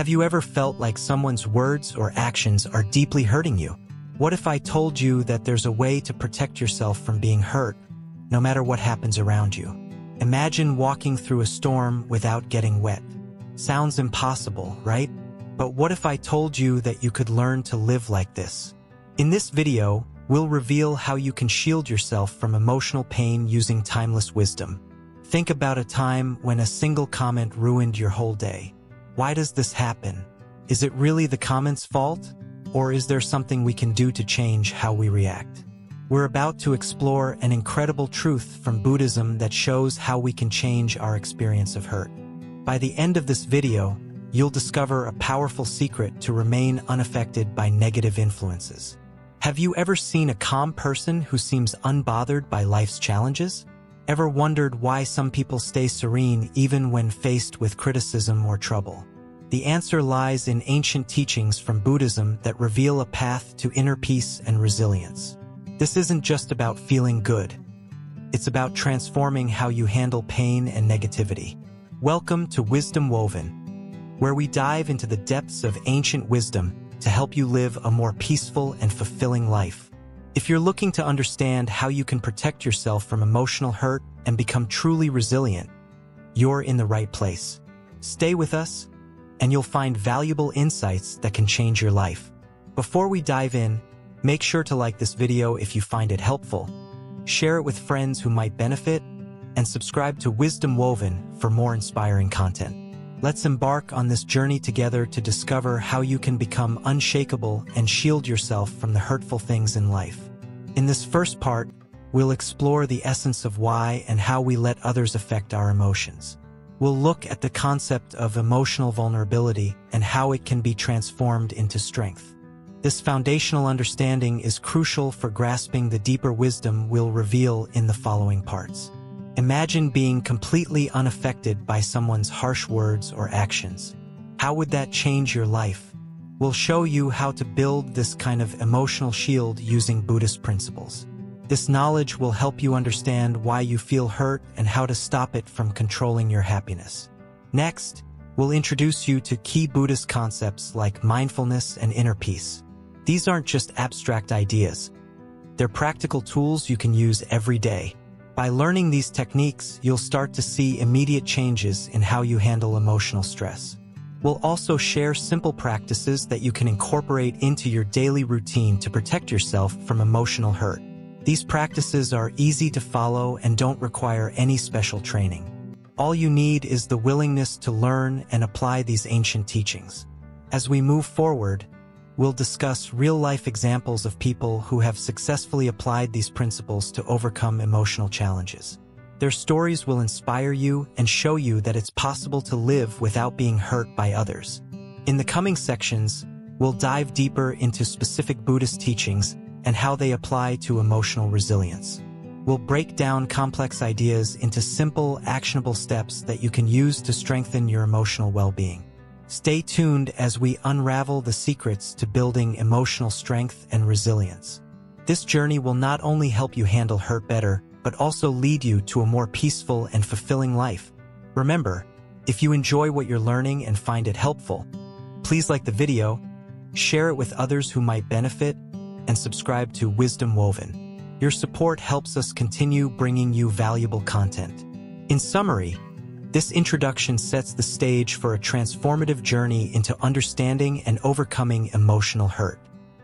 Have you ever felt like someone's words or actions are deeply hurting you? What if I told you that there's a way to protect yourself from being hurt, no matter what happens around you? Imagine walking through a storm without getting wet. Sounds impossible, right? But what if I told you that you could learn to live like this? In this video, we'll reveal how you can shield yourself from emotional pain using timeless wisdom. Think about a time when a single comment ruined your whole day. Why does this happen? Is it really the comment's fault? Or is there something we can do to change how we react? We're about to explore an incredible truth from Buddhism that shows how we can change our experience of hurt. By the end of this video, you'll discover a powerful secret to remain unaffected by negative influences. Have you ever seen a calm person who seems unbothered by life's challenges? Ever wondered why some people stay serene even when faced with criticism or trouble? The answer lies in ancient teachings from Buddhism that reveal a path to inner peace and resilience. This isn't just about feeling good. It's about transforming how you handle pain and negativity. Welcome to Wisdom Woven, where we dive into the depths of ancient wisdom to help you live a more peaceful and fulfilling life. If you're looking to understand how you can protect yourself from emotional hurt and become truly resilient, you're in the right place. Stay with us, and you'll find valuable insights that can change your life. Before we dive in, make sure to like this video if you find it helpful, share it with friends who might benefit, and subscribe to Wisdom Woven for more inspiring content. Let's embark on this journey together to discover how you can become unshakable and shield yourself from the hurtful things in life. In this first part, we'll explore the essence of why and how we let others affect our emotions. We'll look at the concept of emotional vulnerability and how it can be transformed into strength. This foundational understanding is crucial for grasping the deeper wisdom we'll reveal in the following parts. Imagine being completely unaffected by someone's harsh words or actions. How would that change your life? We'll show you how to build this kind of emotional shield using Buddhist principles. This knowledge will help you understand why you feel hurt and how to stop it from controlling your happiness. Next, we'll introduce you to key Buddhist concepts like mindfulness and inner peace. These aren't just abstract ideas. They're practical tools you can use every day. By learning these techniques, you'll start to see immediate changes in how you handle emotional stress. We'll also share simple practices that you can incorporate into your daily routine to protect yourself from emotional hurt. These practices are easy to follow and don't require any special training. All you need is the willingness to learn and apply these ancient teachings. As we move forward, we'll discuss real-life examples of people who have successfully applied these principles to overcome emotional challenges. Their stories will inspire you and show you that it's possible to live without being hurt by others. In the coming sections, we'll dive deeper into specific Buddhist teachings and how they apply to emotional resilience. We'll break down complex ideas into simple, actionable steps that you can use to strengthen your emotional well-being. Stay tuned as we unravel the secrets to building emotional strength and resilience. This journey will not only help you handle hurt better, but also lead you to a more peaceful and fulfilling life. Remember, if you enjoy what you're learning and find it helpful, please like the video, share it with others who might benefit, and subscribe to Wisdom Woven. Your support helps us continue bringing you valuable content. In summary, this introduction sets the stage for a transformative journey into understanding and overcoming emotional hurt.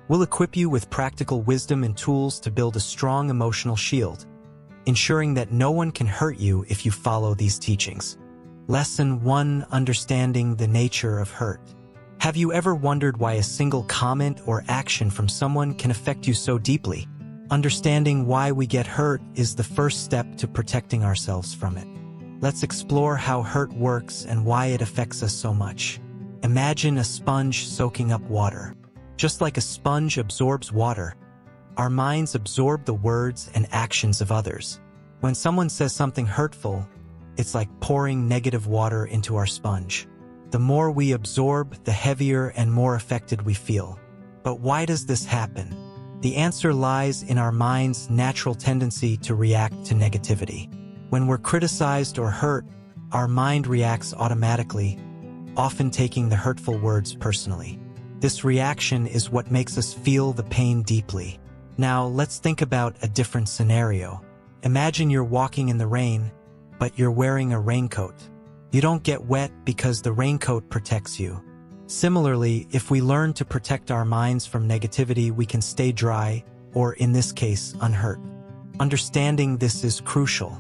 We'll equip you with practical wisdom and tools to build a strong emotional shield, ensuring that no one can hurt you if you follow these teachings. Lesson 1: Understanding the nature of hurt. Have you ever wondered why a single comment or action from someone can affect you so deeply? Understanding why we get hurt is the first step to protecting ourselves from it. Let's explore how hurt works and why it affects us so much. Imagine a sponge soaking up water. Just like a sponge absorbs water, our minds absorb the words and actions of others. When someone says something hurtful, it's like pouring negative water into our sponge. The more we absorb, the heavier and more affected we feel. But why does this happen? The answer lies in our mind's natural tendency to react to negativity. When we're criticized or hurt, our mind reacts automatically, often taking the hurtful words personally. This reaction is what makes us feel the pain deeply. Now, let's think about a different scenario. Imagine you're walking in the rain, but you're wearing a raincoat. You don't get wet because the raincoat protects you. Similarly, if we learn to protect our minds from negativity, we can stay dry, or in this case, unhurt. Understanding this is crucial.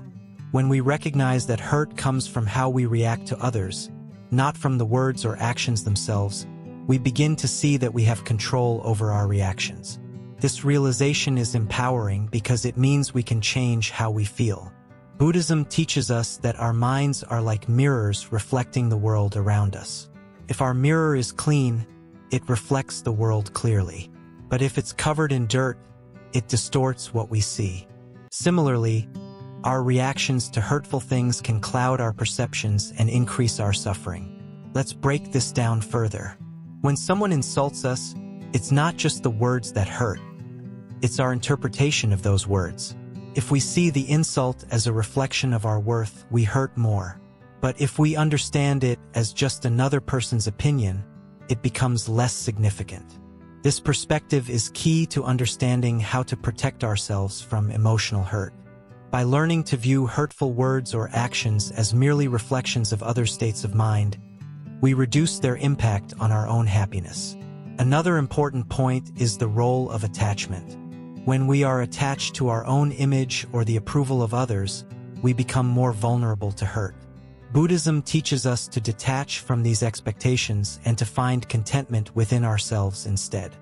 When we recognize that hurt comes from how we react to others, not from the words or actions themselves, we begin to see that we have control over our reactions. This realization is empowering because it means we can change how we feel. Buddhism teaches us that our minds are like mirrors reflecting the world around us. If our mirror is clean, it reflects the world clearly. But if it's covered in dirt, it distorts what we see. Similarly, our reactions to hurtful things can cloud our perceptions and increase our suffering. Let's break this down further. When someone insults us, it's not just the words that hurt. It's our interpretation of those words. If we see the insult as a reflection of our worth, we hurt more. But if we understand it as just another person's opinion, it becomes less significant. This perspective is key to understanding how to protect ourselves from emotional hurt. By learning to view hurtful words or actions as merely reflections of other states of mind, we reduce their impact on our own happiness. Another important point is the role of attachment. When we are attached to our own image or the approval of others, we become more vulnerable to hurt. Buddhism teaches us to detach from these expectations and to find contentment within ourselves instead.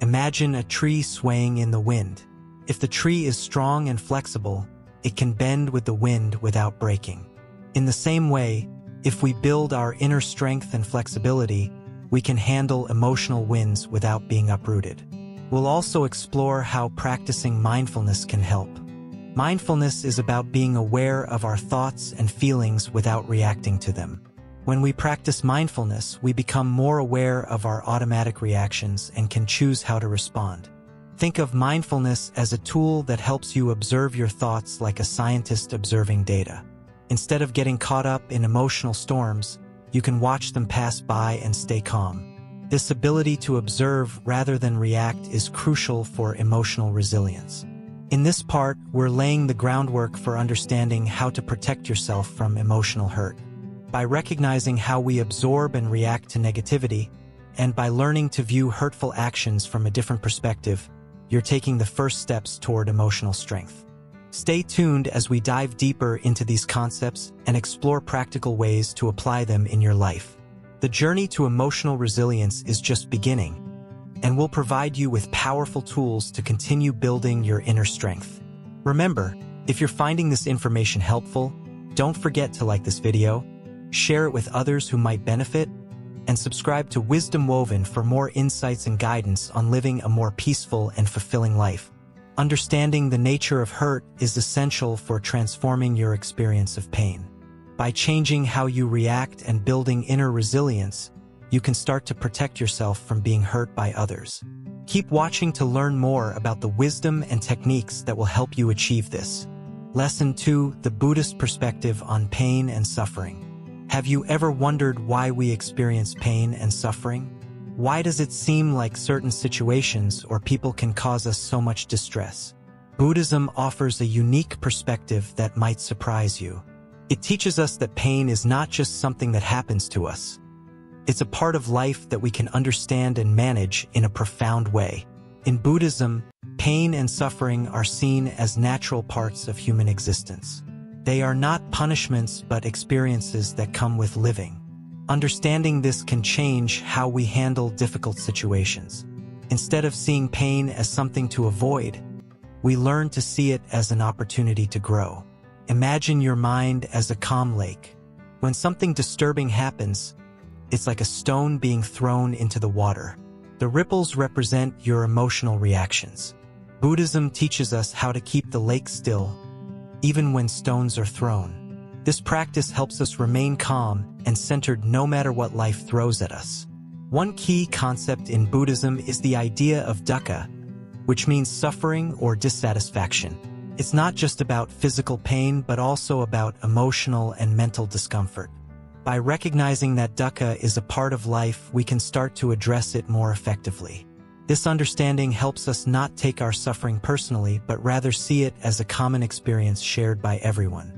Imagine a tree swaying in the wind. If the tree is strong and flexible, it can bend with the wind without breaking. In the same way, if we build our inner strength and flexibility, we can handle emotional winds without being uprooted. We'll also explore how practicing mindfulness can help. Mindfulness is about being aware of our thoughts and feelings without reacting to them. When we practice mindfulness, we become more aware of our automatic reactions and can choose how to respond. Think of mindfulness as a tool that helps you observe your thoughts like a scientist observing data. Instead of getting caught up in emotional storms, you can watch them pass by and stay calm. This ability to observe rather than react is crucial for emotional resilience. In this part, we're laying the groundwork for understanding how to protect yourself from emotional hurt. By recognizing how we absorb and react to negativity, and by learning to view hurtful actions from a different perspective, you're taking the first steps toward emotional strength. Stay tuned as we dive deeper into these concepts and explore practical ways to apply them in your life. The journey to emotional resilience is just beginning, and we'll provide you with powerful tools to continue building your inner strength. Remember, if you're finding this information helpful, don't forget to like this video, share it with others who might benefit, and subscribe to Wisdom Woven for more insights and guidance on living a more peaceful and fulfilling life. Understanding the nature of hurt is essential for transforming your experience of pain. By changing how you react and building inner resilience, you can start to protect yourself from being hurt by others. Keep watching to learn more about the wisdom and techniques that will help you achieve this. Lesson 2: The Buddhist Perspective on Pain and Suffering. Have you ever wondered why we experience pain and suffering? Why does it seem like certain situations or people can cause us so much distress? Buddhism offers a unique perspective that might surprise you. It teaches us that pain is not just something that happens to us. It's a part of life that we can understand and manage in a profound way. In Buddhism, pain and suffering are seen as natural parts of human existence. They are not punishments but experiences that come with living. Understanding this can change how we handle difficult situations. Instead of seeing pain as something to avoid, we learn to see it as an opportunity to grow. Imagine your mind as a calm lake. When something disturbing happens, it's like a stone being thrown into the water. The ripples represent your emotional reactions. Buddhism teaches us how to keep the lake still, even when stones are thrown. This practice helps us remain calm and centered no matter what life throws at us. One key concept in Buddhism is the idea of dukkha, which means suffering or dissatisfaction. It's not just about physical pain, but also about emotional and mental discomfort. By recognizing that dukkha is a part of life, we can start to address it more effectively. This understanding helps us not take our suffering personally, but rather see it as a common experience shared by everyone.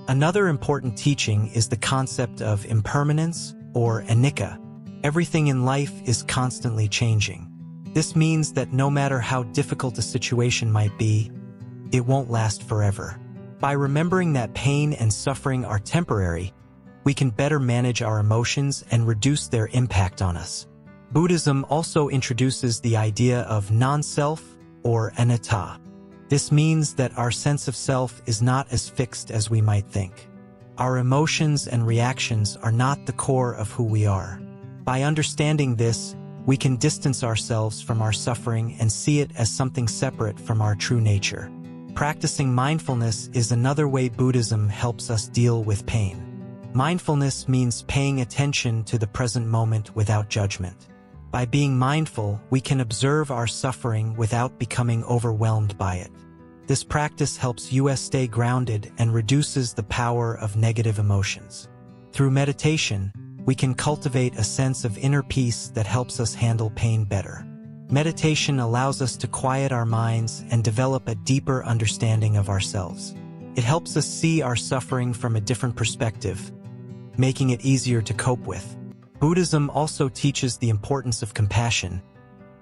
Another important teaching is the concept of impermanence, or anicca. Everything in life is constantly changing. This means that no matter how difficult a situation might be, it won't last forever. By remembering that pain and suffering are temporary, we can better manage our emotions and reduce their impact on us. Buddhism also introduces the idea of non-self, or anatta. This means that our sense of self is not as fixed as we might think. Our emotions and reactions are not the core of who we are. By understanding this, we can distance ourselves from our suffering and see it as something separate from our true nature. Practicing mindfulness is another way Buddhism helps us deal with pain. Mindfulness means paying attention to the present moment without judgment. By being mindful, we can observe our suffering without becoming overwhelmed by it. This practice helps us stay grounded and reduces the power of negative emotions. Through meditation, we can cultivate a sense of inner peace that helps us handle pain better. Meditation allows us to quiet our minds and develop a deeper understanding of ourselves. It helps us see our suffering from a different perspective, making it easier to cope with. Buddhism also teaches the importance of compassion,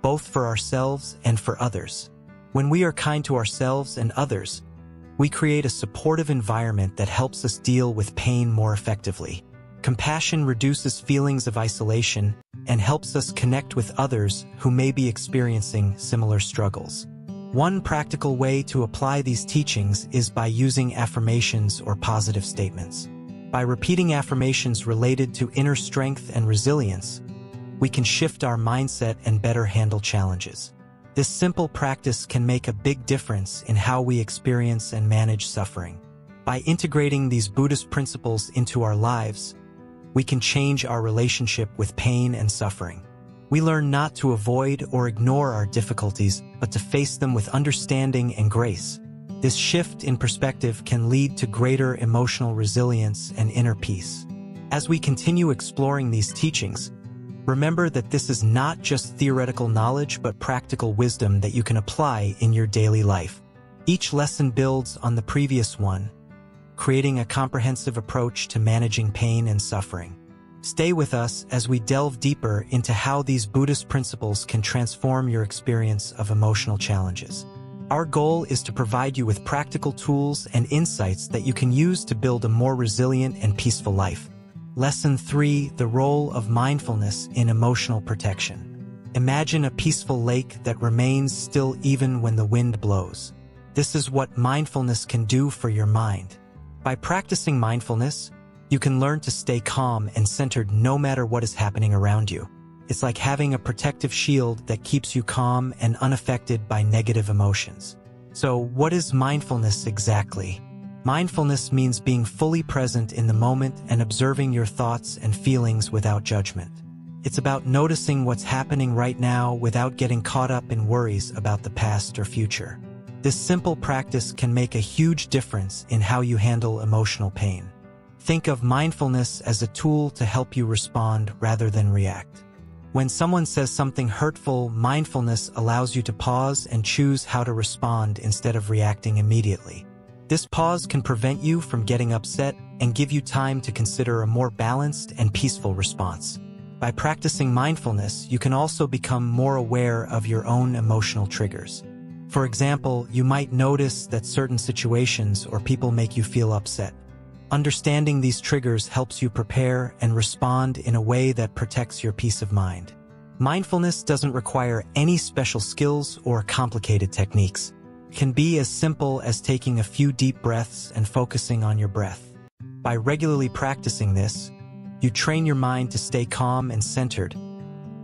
both for ourselves and for others. When we are kind to ourselves and others, we create a supportive environment that helps us deal with pain more effectively. Compassion reduces feelings of isolation and helps us connect with others who may be experiencing similar struggles. One practical way to apply these teachings is by using affirmations or positive statements. By repeating affirmations related to inner strength and resilience, we can shift our mindset and better handle challenges. This simple practice can make a big difference in how we experience and manage suffering. By integrating these Buddhist principles into our lives, we can change our relationship with pain and suffering. We learn not to avoid or ignore our difficulties, but to face them with understanding and grace. This shift in perspective can lead to greater emotional resilience and inner peace. As we continue exploring these teachings, remember that this is not just theoretical knowledge but practical wisdom that you can apply in your daily life. Each lesson builds on the previous one, creating a comprehensive approach to managing pain and suffering. Stay with us as we delve deeper into how these Buddhist principles can transform your experience of emotional challenges. Our goal is to provide you with practical tools and insights that you can use to build a more resilient and peaceful life. Lesson 3: The role of mindfulness in emotional protection. Imagine a peaceful lake that remains still even when the wind blows. This is what mindfulness can do for your mind. By practicing mindfulness, you can learn to stay calm and centered no matter what is happening around you. It's like having a protective shield that keeps you calm and unaffected by negative emotions. So, what is mindfulness exactly? Mindfulness means being fully present in the moment and observing your thoughts and feelings without judgment. It's about noticing what's happening right now without getting caught up in worries about the past or future. This simple practice can make a huge difference in how you handle emotional pain. Think of mindfulness as a tool to help you respond rather than react. When someone says something hurtful, mindfulness allows you to pause and choose how to respond instead of reacting immediately. This pause can prevent you from getting upset and give you time to consider a more balanced and peaceful response. By practicing mindfulness, you can also become more aware of your own emotional triggers. For example, you might notice that certain situations or people make you feel upset. Understanding these triggers helps you prepare and respond in a way that protects your peace of mind. Mindfulness doesn't require any special skills or complicated techniques. It can be as simple as taking a few deep breaths and focusing on your breath. By regularly practicing this, you train your mind to stay calm and centered,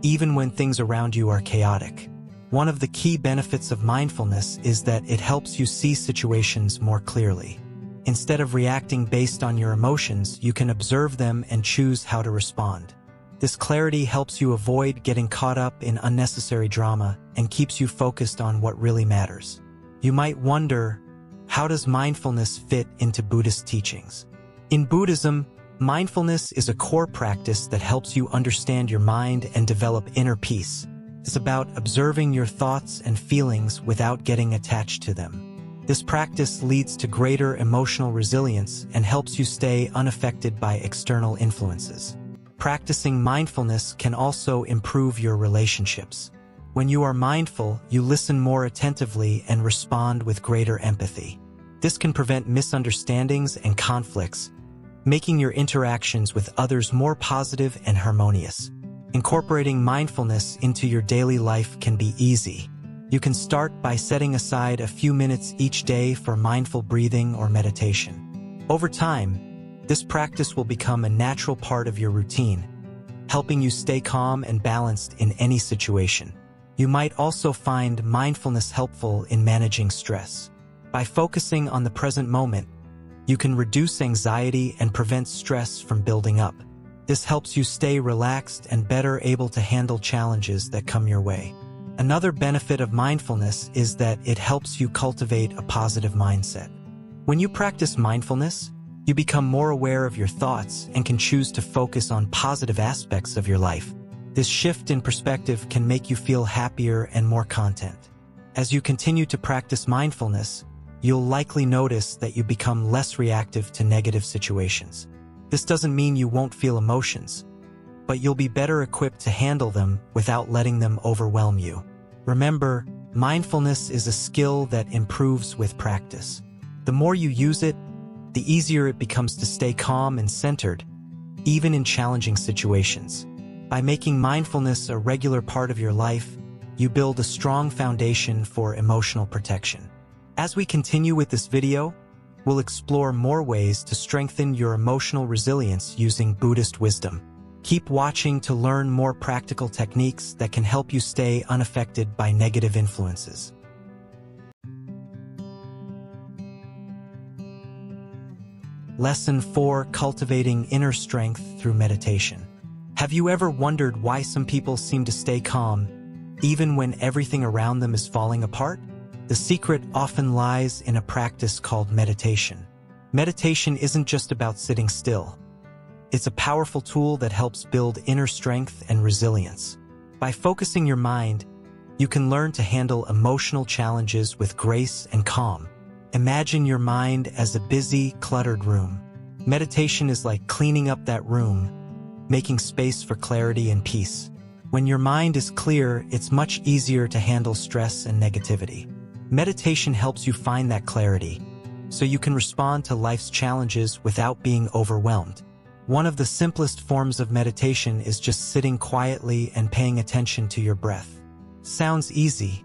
even when things around you are chaotic. One of the key benefits of mindfulness is that it helps you see situations more clearly. Instead of reacting based on your emotions, you can observe them and choose how to respond. This clarity helps you avoid getting caught up in unnecessary drama and keeps you focused on what really matters. You might wonder, how does mindfulness fit into Buddhist teachings? In Buddhism, Mindfulness is a core practice that helps you understand your mind and develop inner peace. It's about observing your thoughts and feelings without getting attached to them. This practice leads to greater emotional resilience and helps you stay unaffected by external influences. Practicing mindfulness can also improve your relationships. When you are mindful, you listen more attentively and respond with greater empathy. This can prevent misunderstandings and conflicts, making your interactions with others more positive and harmonious. Incorporating mindfulness into your daily life can be easy. You can start by setting aside a few minutes each day for mindful breathing or meditation. Over time, this practice will become a natural part of your routine, helping you stay calm and balanced in any situation. You might also find mindfulness helpful in managing stress. By focusing on the present moment, you can reduce anxiety and prevent stress from building up. This helps you stay relaxed and better able to handle challenges that come your way. Another benefit of mindfulness is that it helps you cultivate a positive mindset. When you practice mindfulness, you become more aware of your thoughts and can choose to focus on positive aspects of your life. This shift in perspective can make you feel happier and more content. As you continue to practice mindfulness, you'll likely notice that you become less reactive to negative situations. This doesn't mean you won't feel emotions, but you'll be better equipped to handle them without letting them overwhelm you. Remember, mindfulness is a skill that improves with practice. The more you use it, the easier it becomes to stay calm and centered, even in challenging situations. By making mindfulness a regular part of your life, you build a strong foundation for emotional protection. As we continue with this video, we'll explore more ways to strengthen your emotional resilience using Buddhist wisdom. Keep watching to learn more practical techniques that can help you stay unaffected by negative influences. Lesson 4: Cultivating Inner Strength Through Meditation. Have you ever wondered why some people seem to stay calm, even when everything around them is falling apart? The secret often lies in a practice called meditation. Meditation isn't just about sitting still. It's a powerful tool that helps build inner strength and resilience. By focusing your mind, you can learn to handle emotional challenges with grace and calm. Imagine your mind as a busy, cluttered room. Meditation is like cleaning up that room, making space for clarity and peace. When your mind is clear, it's much easier to handle stress and negativity. Meditation helps you find that clarity, so you can respond to life's challenges without being overwhelmed. One of the simplest forms of meditation is just sitting quietly and paying attention to your breath. Sounds easy,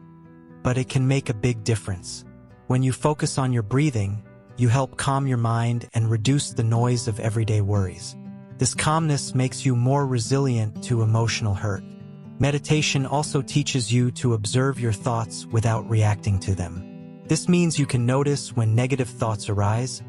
but it can make a big difference. When you focus on your breathing, you help calm your mind and reduce the noise of everyday worries. This calmness makes you more resilient to emotional hurt. Meditation also teaches you to observe your thoughts without reacting to them. This means you can notice when negative thoughts arise,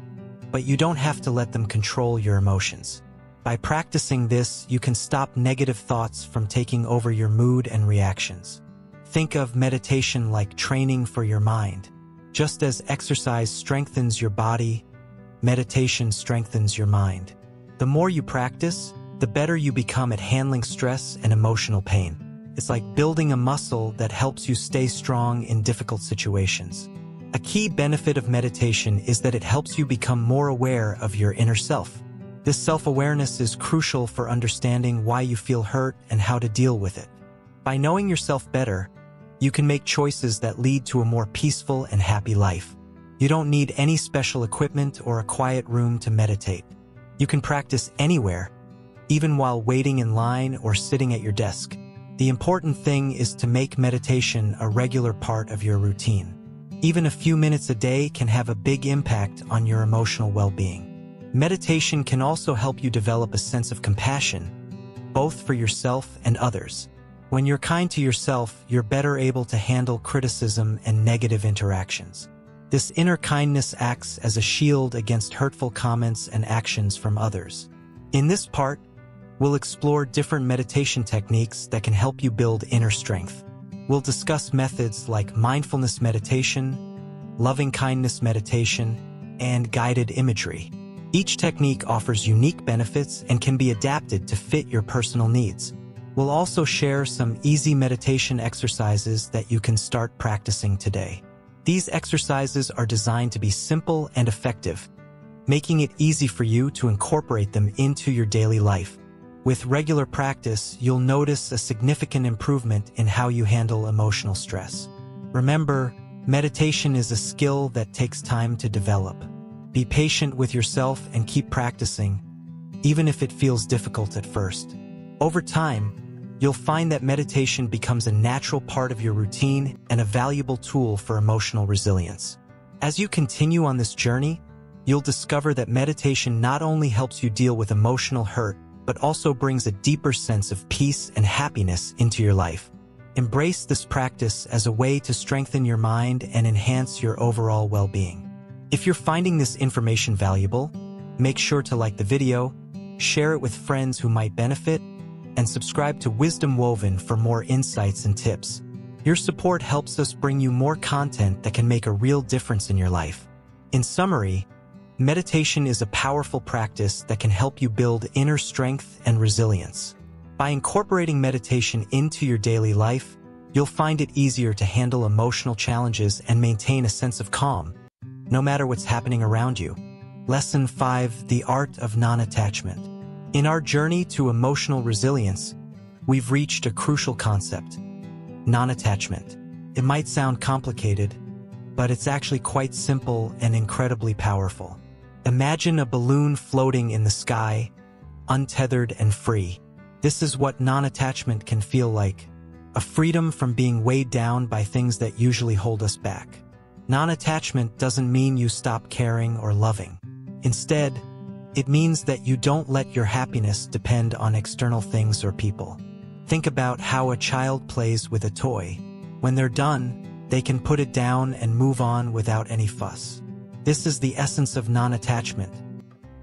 but you don't have to let them control your emotions. By practicing this, you can stop negative thoughts from taking over your mood and reactions. Think of meditation like training for your mind. Just as exercise strengthens your body, meditation strengthens your mind. The more you practice, the better you become at handling stress and emotional pain. It's like building a muscle that helps you stay strong in difficult situations. A key benefit of meditation is that it helps you become more aware of your inner self. This self-awareness is crucial for understanding why you feel hurt and how to deal with it. By knowing yourself better, you can make choices that lead to a more peaceful and happy life. You don't need any special equipment or a quiet room to meditate. You can practice anywhere, even while waiting in line or sitting at your desk. The important thing is to make meditation a regular part of your routine. Even a few minutes a day can have a big impact on your emotional well-being. Meditation can also help you develop a sense of compassion, both for yourself and others. When you're kind to yourself, you're better able to handle criticism and negative interactions. This inner kindness acts as a shield against hurtful comments and actions from others. In this part, we'll explore different meditation techniques that can help you build inner strength. We'll discuss methods like mindfulness meditation, loving kindness meditation, and guided imagery. Each technique offers unique benefits and can be adapted to fit your personal needs. We'll also share some easy meditation exercises that you can start practicing today. These exercises are designed to be simple and effective, making it easy for you to incorporate them into your daily life. With regular practice, you'll notice a significant improvement in how you handle emotional stress. Remember, meditation is a skill that takes time to develop. Be patient with yourself and keep practicing, even if it feels difficult at first. Over time, you'll find that meditation becomes a natural part of your routine and a valuable tool for emotional resilience. As you continue on this journey, you'll discover that meditation not only helps you deal with emotional hurt, but also brings a deeper sense of peace and happiness into your life. Embrace this practice as a way to strengthen your mind and enhance your overall well-being. If you're finding this information valuable, make sure to like the video, share it with friends who might benefit, and subscribe to Wisdom Woven for more insights and tips. Your support helps us bring you more content that can make a real difference in your life. In summary, meditation is a powerful practice that can help you build inner strength and resilience. By incorporating meditation into your daily life, you'll find it easier to handle emotional challenges and maintain a sense of calm, no matter what's happening around you. Lesson 5: The Art of Non-Attachment. In our journey to emotional resilience, we've reached a crucial concept: non-attachment. It might sound complicated, but it's actually quite simple and incredibly powerful. Imagine a balloon floating in the sky, untethered and free. This is what non-attachment can feel like: a freedom from being weighed down by things that usually hold us back. Non-attachment doesn't mean you stop caring or loving. Instead, it means that you don't let your happiness depend on external things or people. Think about how a child plays with a toy. When they're done, they can put it down and move on without any fuss. This is the essence of non-attachment: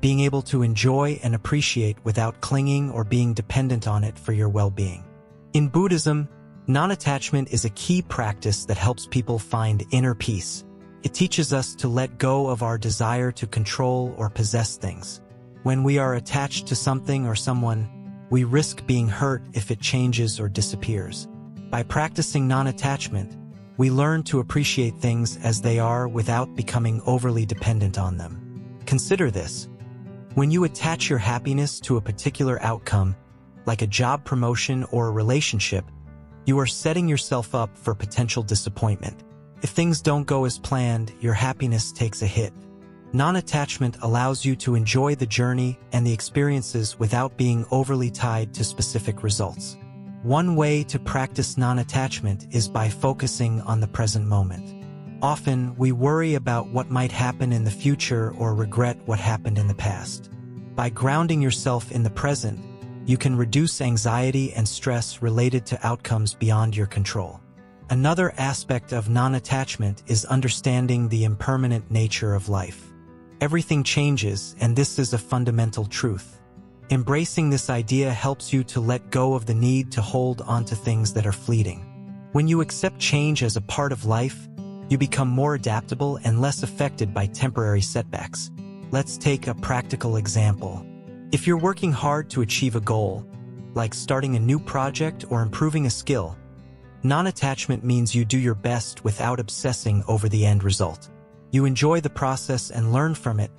being able to enjoy and appreciate without clinging or being dependent on it for your well-being. In Buddhism, non-attachment is a key practice that helps people find inner peace. It teaches us to let go of our desire to control or possess things. When we are attached to something or someone, we risk being hurt if it changes or disappears. By practicing non-attachment, we learn to appreciate things as they are without becoming overly dependent on them. Consider this: when you attach your happiness to a particular outcome, like a job promotion or a relationship, you are setting yourself up for potential disappointment. If things don't go as planned, your happiness takes a hit. Non-attachment allows you to enjoy the journey and the experiences without being overly tied to specific results. One way to practice non-attachment is by focusing on the present moment. Often, we worry about what might happen in the future or regret what happened in the past. By grounding yourself in the present, you can reduce anxiety and stress related to outcomes beyond your control. Another aspect of non-attachment is understanding the impermanent nature of life. Everything changes, and this is a fundamental truth. Embracing this idea helps you to let go of the need to hold on to things that are fleeting. When you accept change as a part of life, you become more adaptable and less affected by temporary setbacks. Let's take a practical example. If you're working hard to achieve a goal, like starting a new project or improving a skill, non-attachment means you do your best without obsessing over the end result. You enjoy the process and learn from it,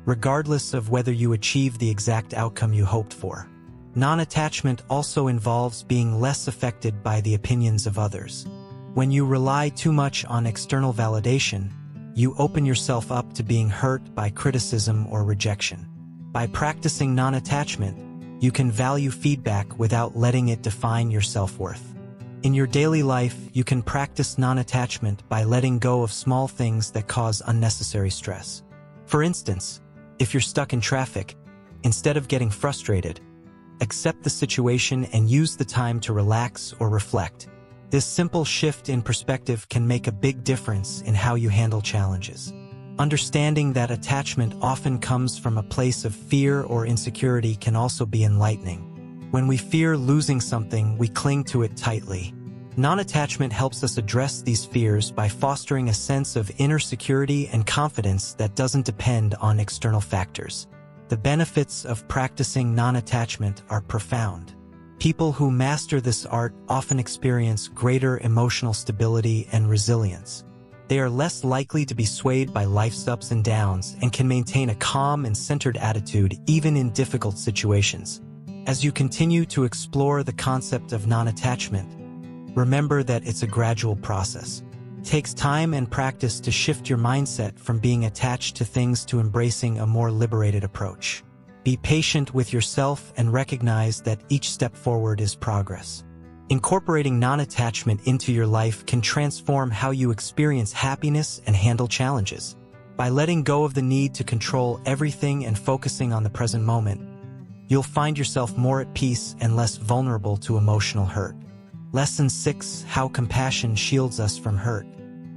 regardless of whether you achieve the exact outcome you hoped for. Non-attachment also involves being less affected by the opinions of others. When you rely too much on external validation, you open yourself up to being hurt by criticism or rejection. By practicing non-attachment, you can value feedback without letting it define your self-worth. In your daily life, you can practice non-attachment by letting go of small things that cause unnecessary stress. For instance, if you're stuck in traffic, instead of getting frustrated, accept the situation and use the time to relax or reflect. This simple shift in perspective can make a big difference in how you handle challenges. Understanding that attachment often comes from a place of fear or insecurity can also be enlightening. When we fear losing something, we cling to it tightly. Non-attachment helps us address these fears by fostering a sense of inner security and confidence that doesn't depend on external factors. The benefits of practicing non-attachment are profound. People who master this art often experience greater emotional stability and resilience. They are less likely to be swayed by life's ups and downs and can maintain a calm and centered attitude even in difficult situations. As you continue to explore the concept of non-attachment, remember that it's a gradual process. It takes time and practice to shift your mindset from being attached to things to embracing a more liberated approach. Be patient with yourself and recognize that each step forward is progress. Incorporating non-attachment into your life can transform how you experience happiness and handle challenges. By letting go of the need to control everything and focusing on the present moment, you'll find yourself more at peace and less vulnerable to emotional hurt. Lesson 6: How compassion shields us from hurt.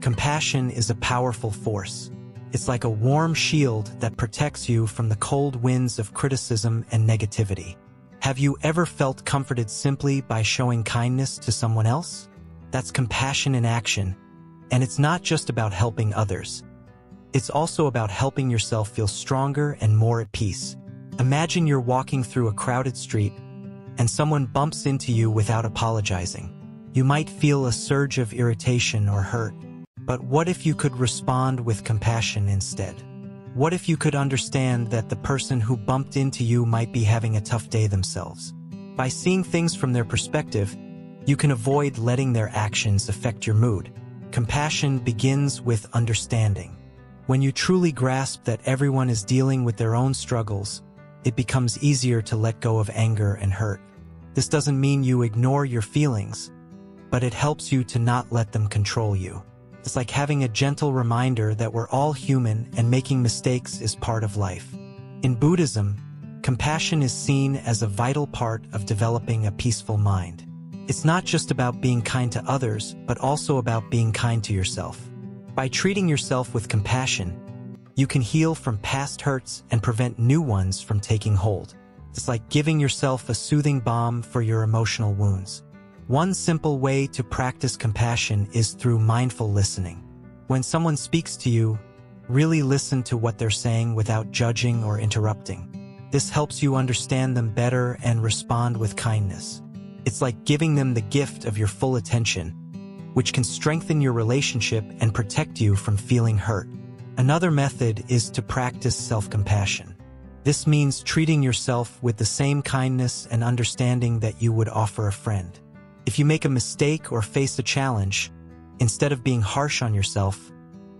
Compassion is a powerful force. It's like a warm shield that protects you from the cold winds of criticism and negativity. Have you ever felt comforted simply by showing kindness to someone else? That's compassion in action, and it's not just about helping others. It's also about helping yourself feel stronger and more at peace. Imagine you're walking through a crowded street and someone bumps into you without apologizing. You might feel a surge of irritation or hurt. But what if you could respond with compassion instead? What if you could understand that the person who bumped into you might be having a tough day themselves? By seeing things from their perspective, you can avoid letting their actions affect your mood. Compassion begins with understanding. When you truly grasp that everyone is dealing with their own struggles, it becomes easier to let go of anger and hurt. This doesn't mean you ignore your feelings, but it helps you to not let them control you. It's like having a gentle reminder that we're all human and making mistakes is part of life. In Buddhism, compassion is seen as a vital part of developing a peaceful mind. It's not just about being kind to others, but also about being kind to yourself. By treating yourself with compassion, you can heal from past hurts and prevent new ones from taking hold. It's like giving yourself a soothing balm for your emotional wounds. One simple way to practice compassion is through mindful listening. When someone speaks to you, really listen to what they're saying without judging or interrupting. This helps you understand them better and respond with kindness. It's like giving them the gift of your full attention, which can strengthen your relationship and protect you from feeling hurt. Another method is to practice self-compassion. This means treating yourself with the same kindness and understanding that you would offer a friend. If you make a mistake or face a challenge, instead of being harsh on yourself,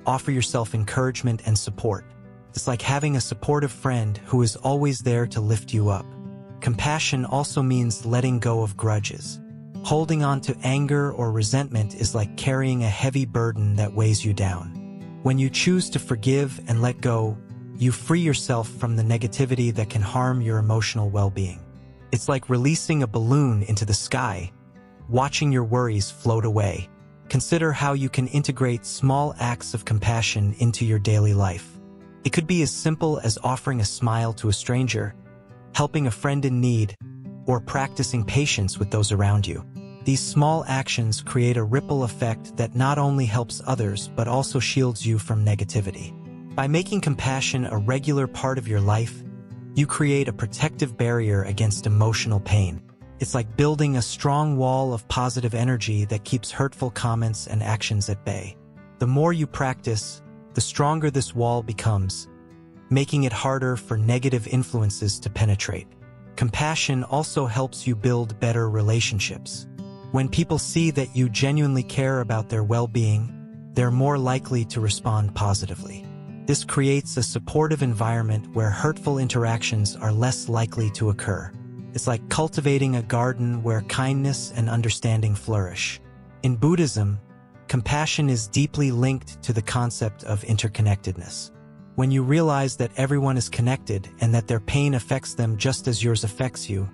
offer yourself encouragement and support. It's like having a supportive friend who is always there to lift you up. Compassion also means letting go of grudges. Holding on to anger or resentment is like carrying a heavy burden that weighs you down. When you choose to forgive and let go, you free yourself from the negativity that can harm your emotional well-being. It's like releasing a balloon into the sky, watching your worries float away. Consider how you can integrate small acts of compassion into your daily life. It could be as simple as offering a smile to a stranger, helping a friend in need, or practicing patience with those around you. These small actions create a ripple effect that not only helps others but also shields you from negativity. By making compassion a regular part of your life, you create a protective barrier against emotional pain. It's like building a strong wall of positive energy that keeps hurtful comments and actions at bay. The more you practice, the stronger this wall becomes, making it harder for negative influences to penetrate. Compassion also helps you build better relationships. When people see that you genuinely care about their well-being, they're more likely to respond positively. This creates a supportive environment where hurtful interactions are less likely to occur. It's like cultivating a garden where kindness and understanding flourish. In Buddhism, compassion is deeply linked to the concept of interconnectedness. When you realize that everyone is connected and that their pain affects them just as yours affects you,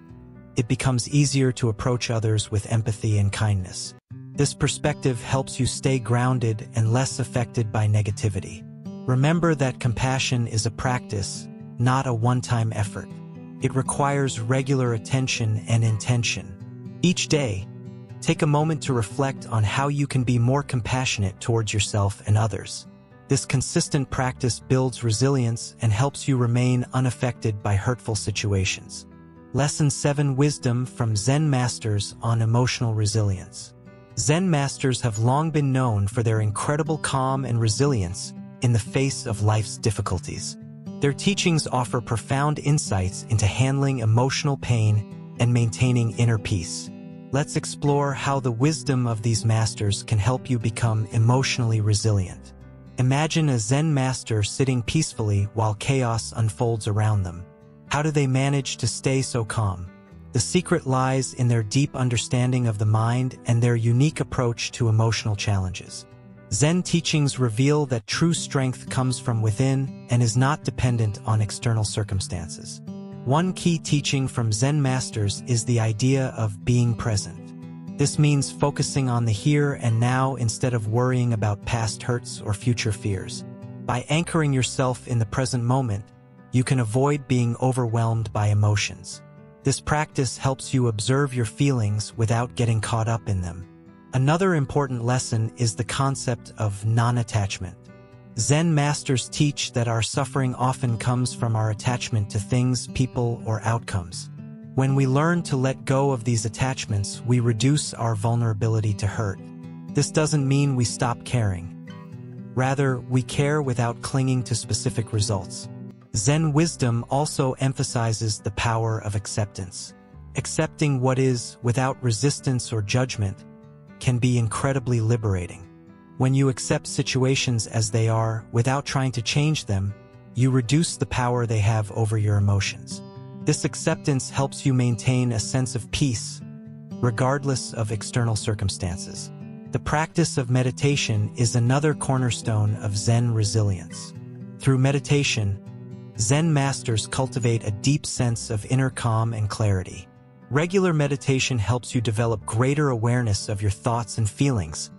it becomes easier to approach others with empathy and kindness. This perspective helps you stay grounded and less affected by negativity. Remember that compassion is a practice, not a one-time effort. It requires regular attention and intention. Each day, Take a moment to reflect on how you can be more compassionate towards yourself and others. This consistent practice builds resilience and helps you remain unaffected by hurtful situations. Lesson 7: Wisdom from Zen Masters on Emotional Resilience. Zen masters have long been known for their incredible calm and resilience in the face of life's difficulties. Their teachings offer profound insights into handling emotional pain and maintaining inner peace. Let's explore how the wisdom of these masters can help you become emotionally resilient. Imagine a Zen master sitting peacefully while chaos unfolds around them. How do they manage to stay so calm? The secret lies in their deep understanding of the mind and their unique approach to emotional challenges. Zen teachings reveal that true strength comes from within and is not dependent on external circumstances. One key teaching from Zen masters is the idea of being present. This means focusing on the here and now instead of worrying about past hurts or future fears. By anchoring yourself in the present moment, you can avoid being overwhelmed by emotions. This practice helps you observe your feelings without getting caught up in them. Another important lesson is the concept of non-attachment. Zen masters teach that our suffering often comes from our attachment to things, people, or outcomes. When we learn to let go of these attachments, we reduce our vulnerability to hurt. This doesn't mean we stop caring. Rather, we care without clinging to specific results. Zen wisdom also emphasizes the power of acceptance. Accepting what is, without resistance or judgment, can be incredibly liberating. When you accept situations as they are, without trying to change them, you reduce the power they have over your emotions. This acceptance helps you maintain a sense of peace, regardless of external circumstances. The practice of meditation is another cornerstone of Zen resilience. Through meditation, Zen masters cultivate a deep sense of inner calm and clarity. Regular meditation helps you develop greater awareness of your thoughts and feelings,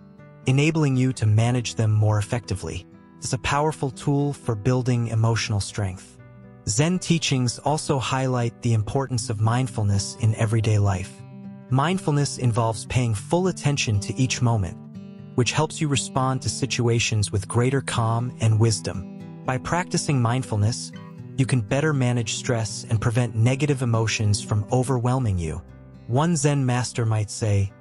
enabling you to manage them more effectively. It's a powerful tool for building emotional strength. Zen teachings also highlight the importance of mindfulness in everyday life. Mindfulness involves paying full attention to each moment, which helps you respond to situations with greater calm and wisdom. By practicing mindfulness, you can better manage stress and prevent negative emotions from overwhelming you. One Zen master might say,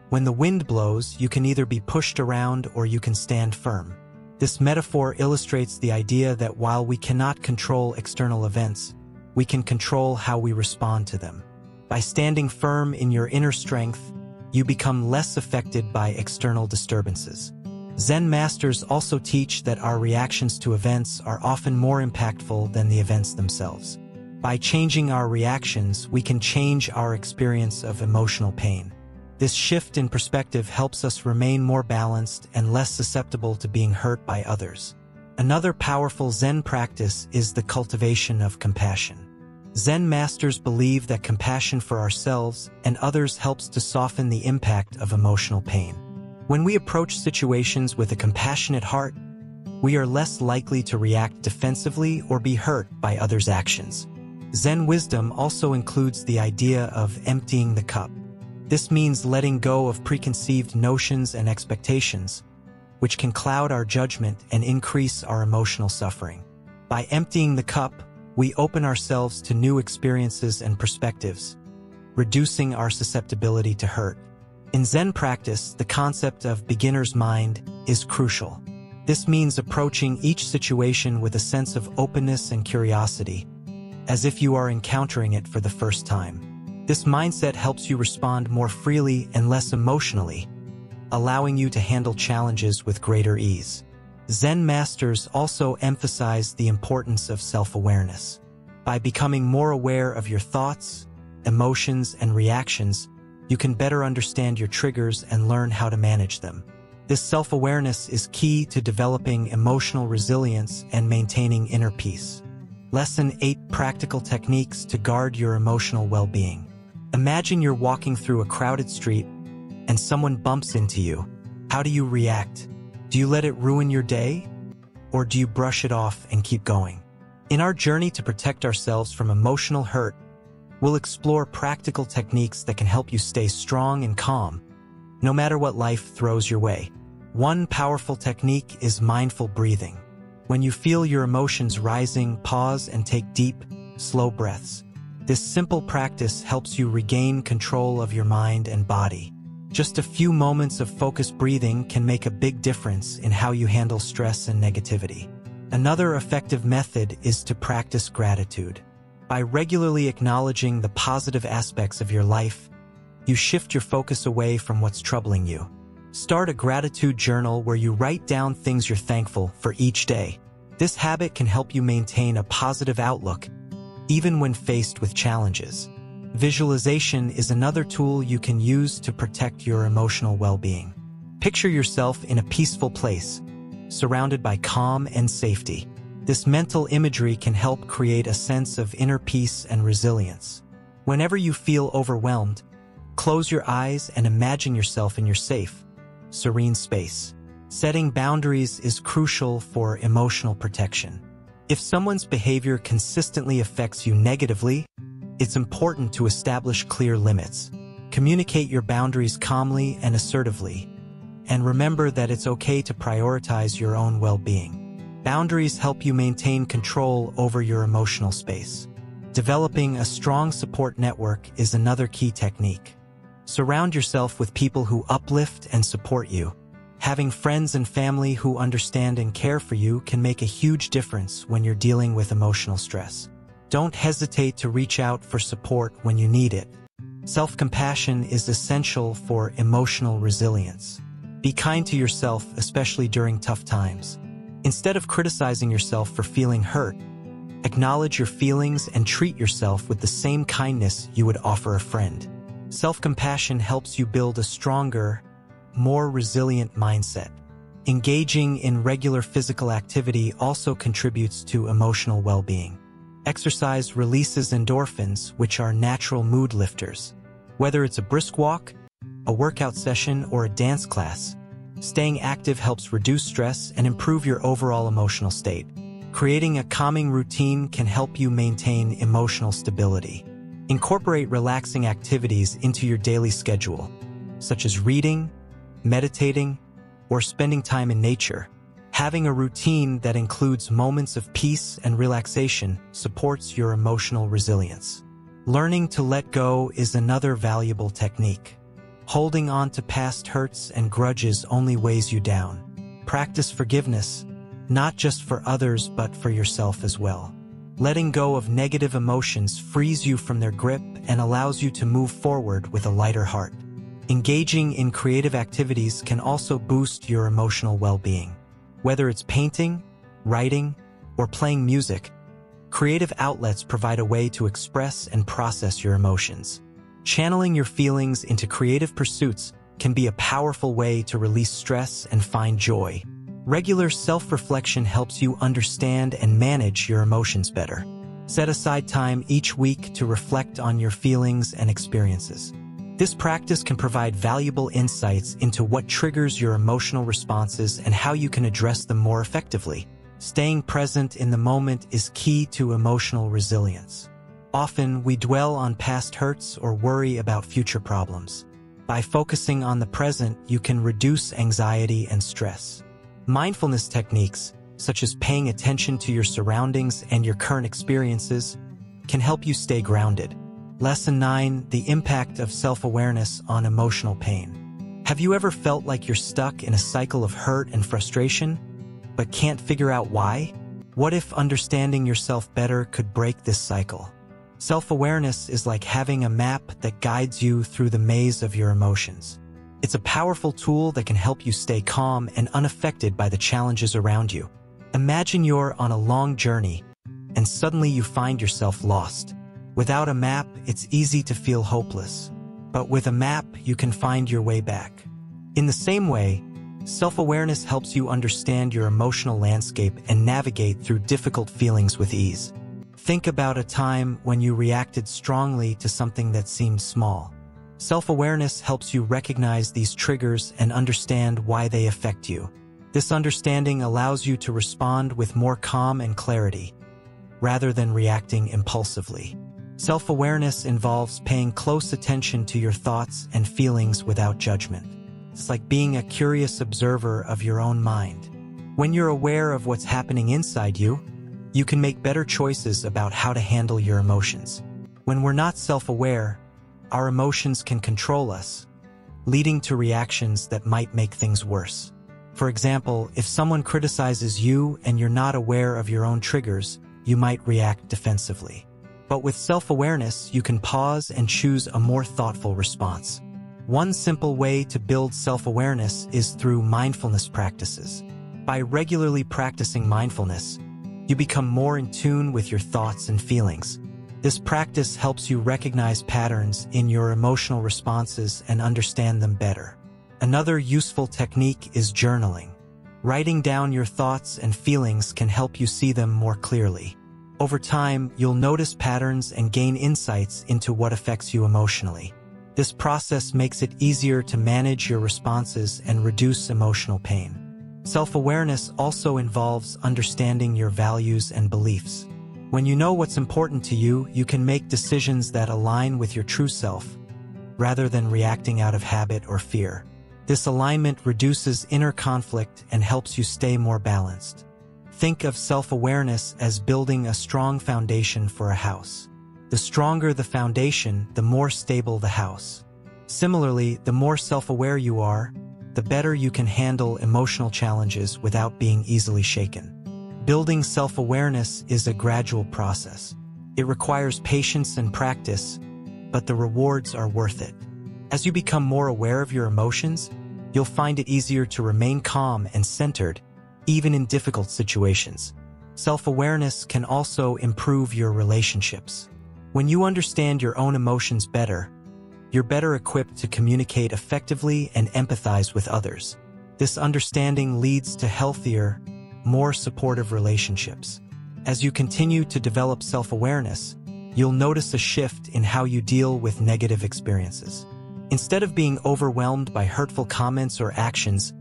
"When the wind blows, you can either be pushed around or you can stand firm." This metaphor illustrates the idea that while we cannot control external events, we can control how we respond to them. By standing firm in your inner strength, you become less affected by external disturbances. Zen masters also teach that our reactions to events are often more impactful than the events themselves. By changing our reactions, we can change our experience of emotional pain. This shift in perspective helps us remain more balanced and less susceptible to being hurt by others. Another powerful Zen practice is the cultivation of compassion. Zen masters believe that compassion for ourselves and others helps to soften the impact of emotional pain. When we approach situations with a compassionate heart, we are less likely to react defensively or be hurt by others' actions. Zen wisdom also includes the idea of emptying the cup. This means letting go of preconceived notions and expectations, which can cloud our judgment and increase our emotional suffering. By emptying the cup, we open ourselves to new experiences and perspectives, reducing our susceptibility to hurt. In Zen practice, the concept of beginner's mind is crucial. This means approaching each situation with a sense of openness and curiosity, as if you are encountering it for the first time. This mindset helps you respond more freely and less emotionally, allowing you to handle challenges with greater ease. Zen masters also emphasize the importance of self-awareness. By becoming more aware of your thoughts, emotions, and reactions, you can better understand your triggers and learn how to manage them. This self-awareness is key to developing emotional resilience and maintaining inner peace. Lesson 8: Practical techniques to guard your emotional well-being. Imagine you're walking through a crowded street and someone bumps into you. How do you react? Do you let it ruin your day? Or do you brush it off and keep going? In our journey to protect ourselves from emotional hurt, we'll explore practical techniques that can help you stay strong and calm, no matter what life throws your way. One powerful technique is mindful breathing. When you feel your emotions rising, pause and take deep, slow breaths. This simple practice helps you regain control of your mind and body. Just a few moments of focused breathing can make a big difference in how you handle stress and negativity. Another effective method is to practice gratitude. By regularly acknowledging the positive aspects of your life, you shift your focus away from what's troubling you. Start a gratitude journal where you write down things you're thankful for each day. This habit can help you maintain a positive outlook, even when faced with challenges. Visualization is another tool you can use to protect your emotional well-being. Picture yourself in a peaceful place, surrounded by calm and safety. This mental imagery can help create a sense of inner peace and resilience. Whenever you feel overwhelmed, close your eyes and imagine yourself in your safe, serene space. Setting boundaries is crucial for emotional protection. If someone's behavior consistently affects you negatively, it's important to establish clear limits. Communicate your boundaries calmly and assertively, and remember that it's okay to prioritize your own well-being. Boundaries help you maintain control over your emotional space. Developing a strong support network is another key technique. Surround yourself with people who uplift and support you. Having friends and family who understand and care for you can make a huge difference when you're dealing with emotional stress. Don't hesitate to reach out for support when you need it. Self-compassion is essential for emotional resilience. Be kind to yourself, especially during tough times. Instead of criticizing yourself for feeling hurt, acknowledge your feelings and treat yourself with the same kindness you would offer a friend. Self-compassion helps you build a stronger, more resilient mindset. Engaging in regular physical activity also contributes to emotional well-being. Exercise releases endorphins, which are natural mood lifters. Whether it's a brisk walk, a workout session, or a dance class, staying active helps reduce stress and improve your overall emotional state. Creating a calming routine can help you maintain emotional stability. Incorporate relaxing activities into your daily schedule, such as reading, meditating, or spending time in nature. Having a routine that includes moments of peace and relaxation supports your emotional resilience. Learning to let go is another valuable technique. Holding on to past hurts and grudges only weighs you down. Practice forgiveness, not just for others but for yourself as well. Letting go of negative emotions frees you from their grip and allows you to move forward with a lighter heart. Engaging in creative activities can also boost your emotional well-being. Whether it's painting, writing, or playing music, creative outlets provide a way to express and process your emotions. Channeling your feelings into creative pursuits can be a powerful way to release stress and find joy. Regular self-reflection helps you understand and manage your emotions better. Set aside time each week to reflect on your feelings and experiences. This practice can provide valuable insights into what triggers your emotional responses and how you can address them more effectively. Staying present in the moment is key to emotional resilience. Often, we dwell on past hurts or worry about future problems. By focusing on the present, you can reduce anxiety and stress. Mindfulness techniques, such as paying attention to your surroundings and your current experiences, can help you stay grounded. Lesson 9. The impact of self-awareness on emotional pain. Have you ever felt like you're stuck in a cycle of hurt and frustration, but can't figure out why? What if understanding yourself better could break this cycle? Self-awareness is like having a map that guides you through the maze of your emotions. It's a powerful tool that can help you stay calm and unaffected by the challenges around you. Imagine you're on a long journey, and suddenly you find yourself lost. Without a map, it's easy to feel hopeless. But with a map, you can find your way back. In the same way, self-awareness helps you understand your emotional landscape and navigate through difficult feelings with ease. Think about a time when you reacted strongly to something that seemed small. Self-awareness helps you recognize these triggers and understand why they affect you. This understanding allows you to respond with more calm and clarity, rather than reacting impulsively. Self-awareness involves paying close attention to your thoughts and feelings without judgment. It's like being a curious observer of your own mind. When you're aware of what's happening inside you, you can make better choices about how to handle your emotions. When we're not self-aware, our emotions can control us, leading to reactions that might make things worse. For example, if someone criticizes you and you're not aware of your own triggers, you might react defensively. But with self-awareness, you can pause and choose a more thoughtful response. One simple way to build self-awareness is through mindfulness practices. By regularly practicing mindfulness, you become more in tune with your thoughts and feelings. This practice helps you recognize patterns in your emotional responses and understand them better. Another useful technique is journaling. Writing down your thoughts and feelings can help you see them more clearly. Over time, you'll notice patterns and gain insights into what affects you emotionally. This process makes it easier to manage your responses and reduce emotional pain. Self-awareness also involves understanding your values and beliefs. When you know what's important to you, you can make decisions that align with your true self, rather than reacting out of habit or fear. This alignment reduces inner conflict and helps you stay more balanced. Think of self-awareness as building a strong foundation for a house. The stronger the foundation, the more stable the house. Similarly, the more self-aware you are, the better you can handle emotional challenges without being easily shaken. Building self-awareness is a gradual process. It requires patience and practice, but the rewards are worth it. As you become more aware of your emotions, you'll find it easier to remain calm and centered, even in difficult situations. Self-awareness can also improve your relationships. When you understand your own emotions better, you're better equipped to communicate effectively and empathize with others. This understanding leads to healthier, more supportive relationships. As you continue to develop self-awareness, you'll notice a shift in how you deal with negative experiences. Instead of being overwhelmed by hurtful comments or actions,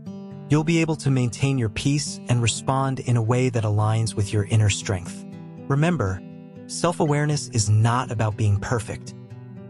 you'll be able to maintain your peace and respond in a way that aligns with your inner strength. Remember, self-awareness is not about being perfect.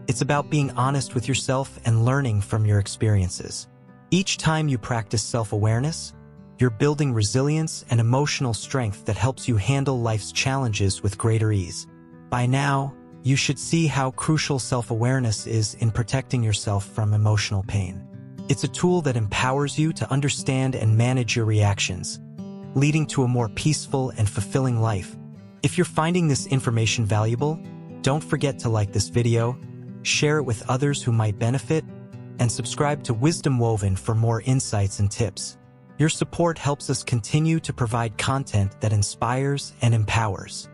It's about being honest with yourself and learning from your experiences. Each time you practice self-awareness, you're building resilience and emotional strength that helps you handle life's challenges with greater ease. By now, you should see how crucial self-awareness is in protecting yourself from emotional pain. It's a tool that empowers you to understand and manage your reactions, leading to a more peaceful and fulfilling life. If you're finding this information valuable, don't forget to like this video, share it with others who might benefit, and subscribe to Wisdom Woven for more insights and tips. Your support helps us continue to provide content that inspires and empowers.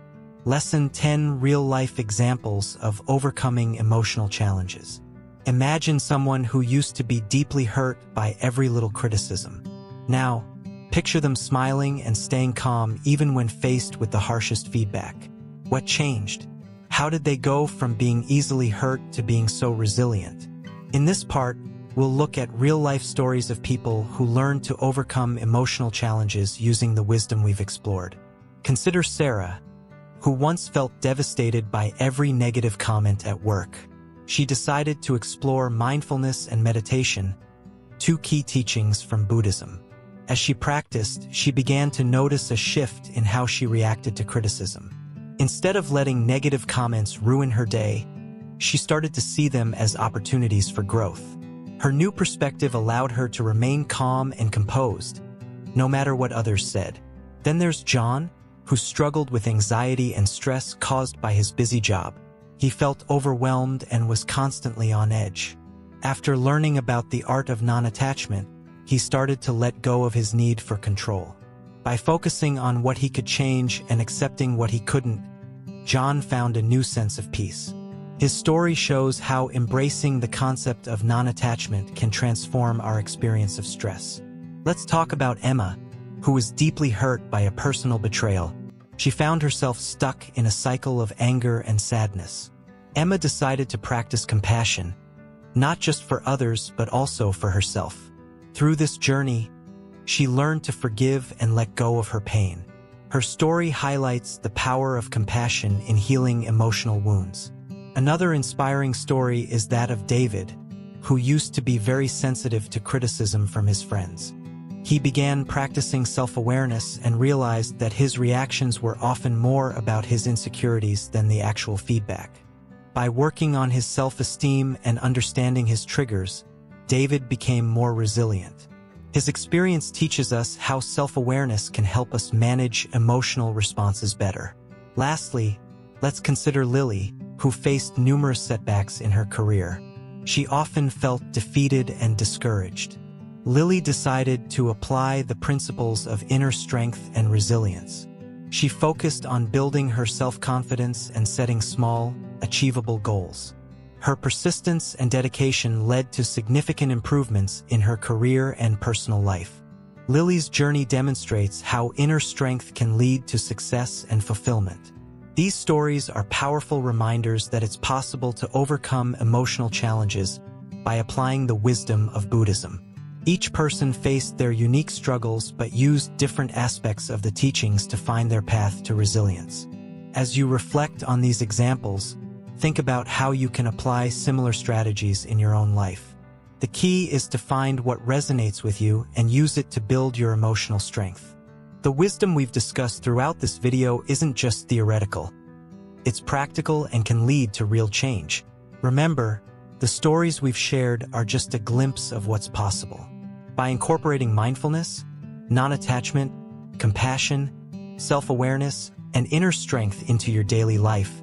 Lesson 10: Real-life examples of overcoming emotional challenges. Imagine someone who used to be deeply hurt by every little criticism. Now, picture them smiling and staying calm even when faced with the harshest feedback. What changed? How did they go from being easily hurt to being so resilient? In this part, we'll look at real-life stories of people who learned to overcome emotional challenges using the wisdom we've explored. Consider Sarah, who once felt devastated by every negative comment at work. She decided to explore mindfulness and meditation, two key teachings from Buddhism. As she practiced, she began to notice a shift in how she reacted to criticism. Instead of letting negative comments ruin her day, she started to see them as opportunities for growth. Her new perspective allowed her to remain calm and composed, no matter what others said. Then there's John, who struggled with anxiety and stress caused by his busy job. He felt overwhelmed and was constantly on edge. After learning about the art of non-attachment, he started to let go of his need for control. By focusing on what he could change and accepting what he couldn't, John found a new sense of peace. His story shows how embracing the concept of non-attachment can transform our experience of stress. Let's talk about Emma, who was deeply hurt by a personal betrayal. She found herself stuck in a cycle of anger and sadness. Emma decided to practice compassion, not just for others but also for herself. Through this journey, she learned to forgive and let go of her pain. Her story highlights the power of compassion in healing emotional wounds. Another inspiring story is that of David, who used to be very sensitive to criticism from his friends. He began practicing self-awareness and realized that his reactions were often more about his insecurities than the actual feedback. By working on his self-esteem and understanding his triggers, David became more resilient. His experience teaches us how self-awareness can help us manage emotional responses better. Lastly, let's consider Lily, who faced numerous setbacks in her career. She often felt defeated and discouraged. Lily decided to apply the principles of inner strength and resilience. She focused on building her self-confidence and setting small, achievable goals. Her persistence and dedication led to significant improvements in her career and personal life. Lily's journey demonstrates how inner strength can lead to success and fulfillment. These stories are powerful reminders that it's possible to overcome emotional challenges by applying the wisdom of Buddhism. Each person faced their unique struggles but used different aspects of the teachings to find their path to resilience. As you reflect on these examples, think about how you can apply similar strategies in your own life. The key is to find what resonates with you and use it to build your emotional strength. The wisdom we've discussed throughout this video isn't just theoretical. It's practical and can lead to real change. Remember, the stories we've shared are just a glimpse of what's possible. By incorporating mindfulness, non-attachment, compassion, self-awareness, and inner strength into your daily life,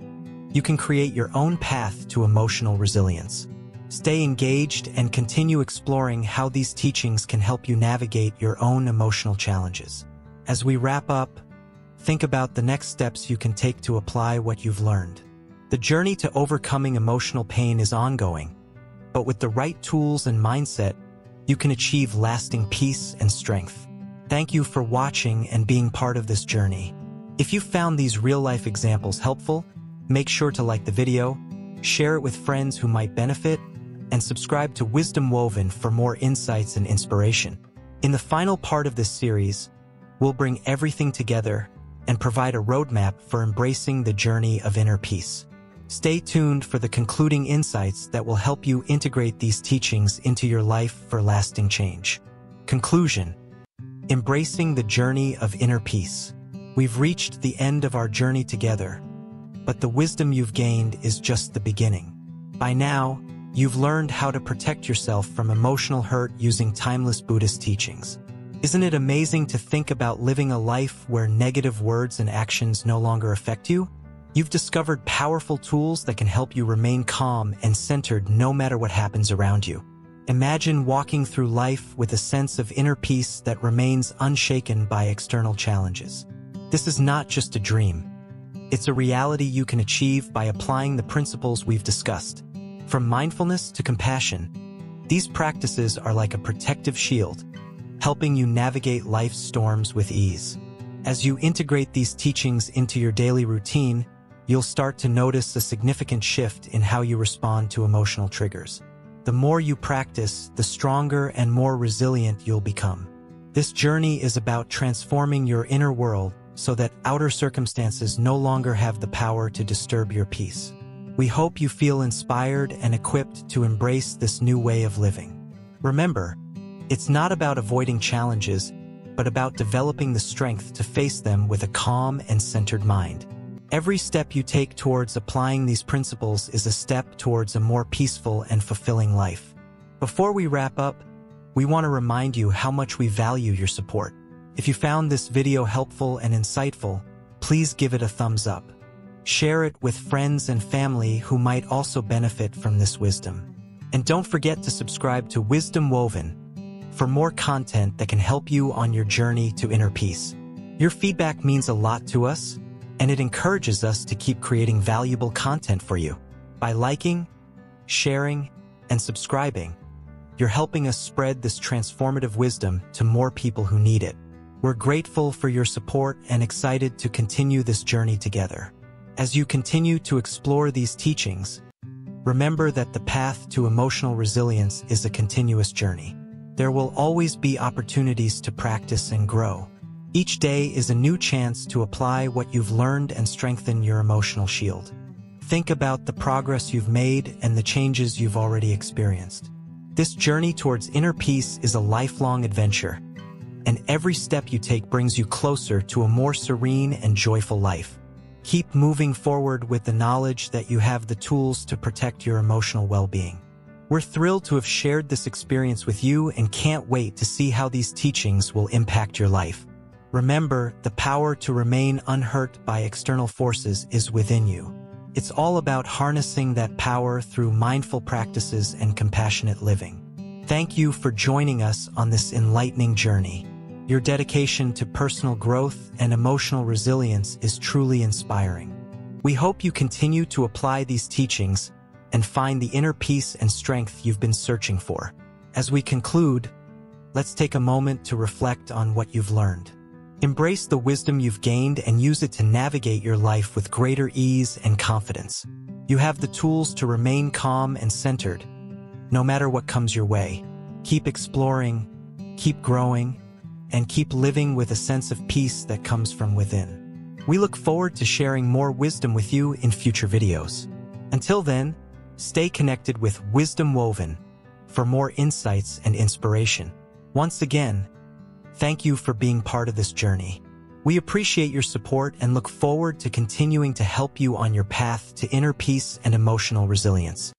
you can create your own path to emotional resilience. Stay engaged and continue exploring how these teachings can help you navigate your own emotional challenges. As we wrap up, think about the next steps you can take to apply what you've learned. The journey to overcoming emotional pain is ongoing, but with the right tools and mindset, you can achieve lasting peace and strength. Thank you for watching and being part of this journey. If you found these real-life examples helpful, make sure to like the video, share it with friends who might benefit, and subscribe to Wisdom Woven for more insights and inspiration. In the final part of this series, we'll bring everything together and provide a roadmap for embracing the journey of inner peace. Stay tuned for the concluding insights that will help you integrate these teachings into your life for lasting change. Conclusion: embracing the journey of inner peace. We've reached the end of our journey together, but the wisdom you've gained is just the beginning. By now, you've learned how to protect yourself from emotional hurt using timeless Buddhist teachings. Isn't it amazing to think about living a life where negative words and actions no longer affect you? You've discovered powerful tools that can help you remain calm and centered no matter what happens around you. Imagine walking through life with a sense of inner peace that remains unshaken by external challenges. This is not just a dream. It's a reality you can achieve by applying the principles we've discussed. From mindfulness to compassion, these practices are like a protective shield, helping you navigate life's storms with ease. As you integrate these teachings into your daily routine, you'll start to notice a significant shift in how you respond to emotional triggers. The more you practice, the stronger and more resilient you'll become. This journey is about transforming your inner world so that outer circumstances no longer have the power to disturb your peace. We hope you feel inspired and equipped to embrace this new way of living. Remember, it's not about avoiding challenges, but about developing the strength to face them with a calm and centered mind. Every step you take towards applying these principles is a step towards a more peaceful and fulfilling life. Before we wrap up, we want to remind you how much we value your support. If you found this video helpful and insightful, please give it a thumbs up. Share it with friends and family who might also benefit from this wisdom. And don't forget to subscribe to Wisdom Woven for more content that can help you on your journey to inner peace. Your feedback means a lot to us, and it encourages us to keep creating valuable content for you. By liking, sharing, and subscribing, you're helping us spread this transformative wisdom to more people who need it. We're grateful for your support and excited to continue this journey together. As you continue to explore these teachings, remember that the path to emotional resilience is a continuous journey. There will always be opportunities to practice and grow. Each day is a new chance to apply what you've learned and strengthen your emotional shield. Think about the progress you've made and the changes you've already experienced. This journey towards inner peace is a lifelong adventure, and every step you take brings you closer to a more serene and joyful life. Keep moving forward with the knowledge that you have the tools to protect your emotional well-being. We're thrilled to have shared this experience with you and can't wait to see how these teachings will impact your life. Remember, the power to remain unhurt by external forces is within you. It's all about harnessing that power through mindful practices and compassionate living. Thank you for joining us on this enlightening journey. Your dedication to personal growth and emotional resilience is truly inspiring. We hope you continue to apply these teachings and find the inner peace and strength you've been searching for. As we conclude, let's take a moment to reflect on what you've learned. Embrace the wisdom you've gained and use it to navigate your life with greater ease and confidence. You have the tools to remain calm and centered, no matter what comes your way. Keep exploring, keep growing, and keep living with a sense of peace that comes from within. We look forward to sharing more wisdom with you in future videos. Until then, stay connected with Wisdom Woven for more insights and inspiration. Once again, thank you for being part of this journey. We appreciate your support and look forward to continuing to help you on your path to inner peace and emotional resilience.